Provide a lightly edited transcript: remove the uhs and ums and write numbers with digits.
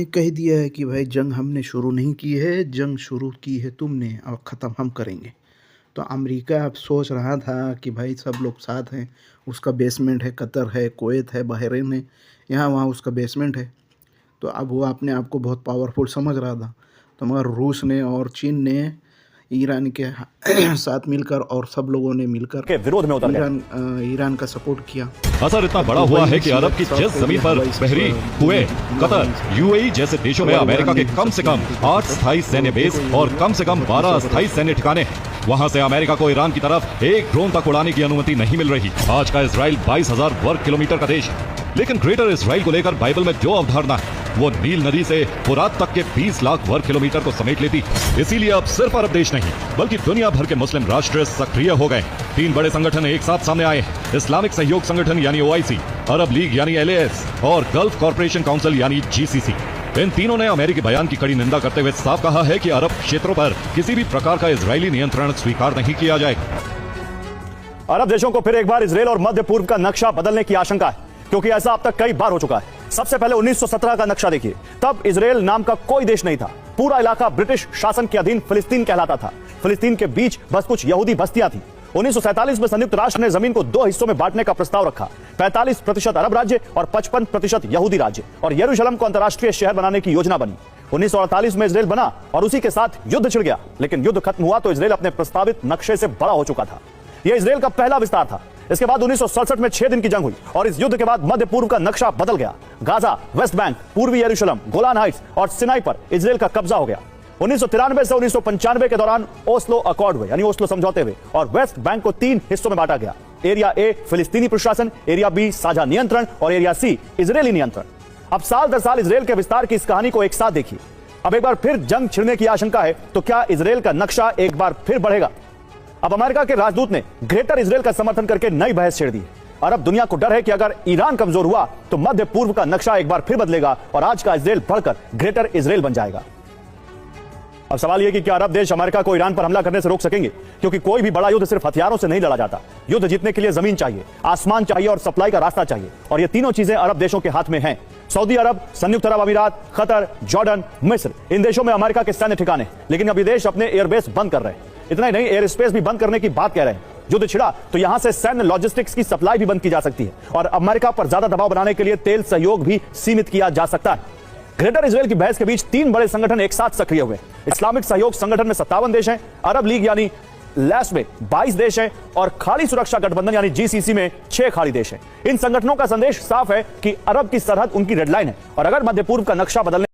ये कह दिया है कि भाई जंग हमने शुरू नहीं की है, जंग शुरू की है तुमने और ख़त्म हम करेंगे। तो अमेरिका अब सोच रहा था कि भाई सब लोग साथ हैं, उसका बेसमेंट है, कतर है, कुवैत है, बहरीन है, यहाँ वहाँ उसका बेसमेंट है। तो अब वो अपने आप को बहुत पावरफुल समझ रहा था। तो मगर रूस ने और चीन ने ईरान के साथ मिलकर और सब लोगों ने मिलकर के विरोध में उतर गए, ईरान का सपोर्ट किया। असर इतना बड़ा हुआ है कि अरब की जिस जमीन पर बहरीन, कुवैत, कतर, यूएई जैसे देशों में अमेरिका के कम से कम 8 स्थायी सैन्य बेस और कम से कम 12 स्थायी सैन्य ठिकाने, वहां से अमेरिका को ईरान की तरफ एक ड्रोन तक उड़ाने की अनुमति नहीं मिल रही। आज का इजराइल 22,000 वर्ग किलोमीटर का देश है, लेकिन ग्रेटर इजराइल को लेकर बाइबल में जो अवधारणा है वो नील नदी से फुरात तक के 20 लाख वर्ग किलोमीटर को समेट लेती। इसीलिए अब सिर्फ अरब देश नहीं बल्कि दुनिया भर के मुस्लिम राष्ट्र सक्रिय हो गए। 3 बड़े संगठन एक साथ सामने आए हैं: इस्लामिक सहयोग संगठन यानी OIC, अरब लीग यानी LAS और गल्फ कॉर्पोरेशन काउंसिल यानी GCC। इन तीनों ने अमेरिकी बयान की कड़ी निंदा करते हुए साफ कहा है कि अरब क्षेत्रों पर किसी भी प्रकार का इजरायली नियंत्रण स्वीकार नहीं किया जाएगा। अरब देशों को फिर एक बार इजरायल और मध्य पूर्व का नक्शा बदलने की आशंका है, क्योंकि ऐसा अब तक कई बार हो चुका है। सबसे पहले 1917 का नक्शा देखिए, तब इजरायल नाम का कोई देश नहीं था। पूरा इलाका ब्रिटिश शासन के अधीन फिलिस्तीन कहलाता था। फिलिस्तीन के बीच बस कुछ यहूदी बस्तियां थी। 1947 में संयुक्त राष्ट्र ने जमीन को 2 हिस्सों में बांटने का प्रस्ताव रखा, 45% अरब राज्य और 55% यहूदी राज्य, और यरूशलेम को अंतर्राष्ट्रीय शहर बनाने की योजना बनी। 1948 में इजरायल बना और उसी के साथ युद्ध छिड़ गया, लेकिन युद्ध खत्म हुआ तो इजरायल अपने प्रस्तावित नक्शे से बड़ा हो चुका था। यह इजरायल का पहला विस्तार था। इसके बाद 1967 में 6 दिन की जंग हुई और इस युद्ध के बाद मध्य पूर्व का नक्शा बदल गया। गाजा, वेस्ट बैंक, पूर्वी यरूशलेम, गोलान हाइट्स और सिनाई पर इजरायल का कब्जा हो गया। 1993 से 1995 के दौरान ओस्लो अकॉर्ड हुए, यानी ओस्लो समझौते हुए, और वेस्ट बैंक को 3 हिस्सों में बांटा गया। एरिया ए फिलिस्तीनी प्रशासन, एरिया बी साझा नियंत्रण और एरिया सी इजरायली नियंत्रण। अब साल दर साल इजरायल के विस्तार की इस कहानी को एक साथ देखिए। अब एक बार फिर जंग छिड़ने की आशंका है, तो क्या इजरायल का नक्शा एक बार फिर बढ़ेगा? अब अमेरिका के राजदूत ने ग्रेटर इजरायल का समर्थन करके नई बहस छेड़ दी। अरब दुनिया को डर है कि अगर ईरान कमजोर हुआ तो मध्य पूर्व का नक्शा एक बार फिर बदलेगा और आज का इजरायल बढ़कर ग्रेटर इजरायल बन जाएगा। अब सवाल यह कि क्या अरब देश अमेरिका को ईरान पर हमला करने से रोक सकेंगे? क्योंकि कोई भी बड़ा युद्ध सिर्फ हथियारों से नहीं लड़ा जाता। युद्ध जीतने के लिए जमीन चाहिए, आसमान चाहिए और सप्लाई का रास्ता चाहिए, और ये तीनों चीजें अरब देशों के हाथ में हैं। सऊदी अरब, संयुक्त अरब अमीरात, कतर, जॉर्डन, मिस्र, इन देशों में अमेरिका के सैन्य ठिकाने, लेकिन अब ये देश अपने एयरबेस बंद कर रहे हैं। इतना ही नहीं, एयर स्पेस भी बंद करने की बात कह रहे हैं। युद्ध छिड़ा तो यहां से सैन्य लॉजिस्टिक्स की सप्लाई भी बंद की जा सकती है और अमेरिका पर ज्यादा दबाव बनाने के लिए तेल सहयोग भी सीमित किया जा सकता है। ग्रेटर इजरायल की बहस के बीच 3 बड़े संगठन एक साथ सक्रिय हुए। इस्लामिक सहयोग संगठन में 57 देश हैं, अरब लीग यानी लैस में 22 देश हैं और खाड़ी सुरक्षा गठबंधन यानी GCC में 6 खाड़ी देश हैं। इन संगठनों का संदेश साफ है कि अरब की सरहद उनकी रेड लाइन है और अगर मध्य पूर्व का नक्शा बदलने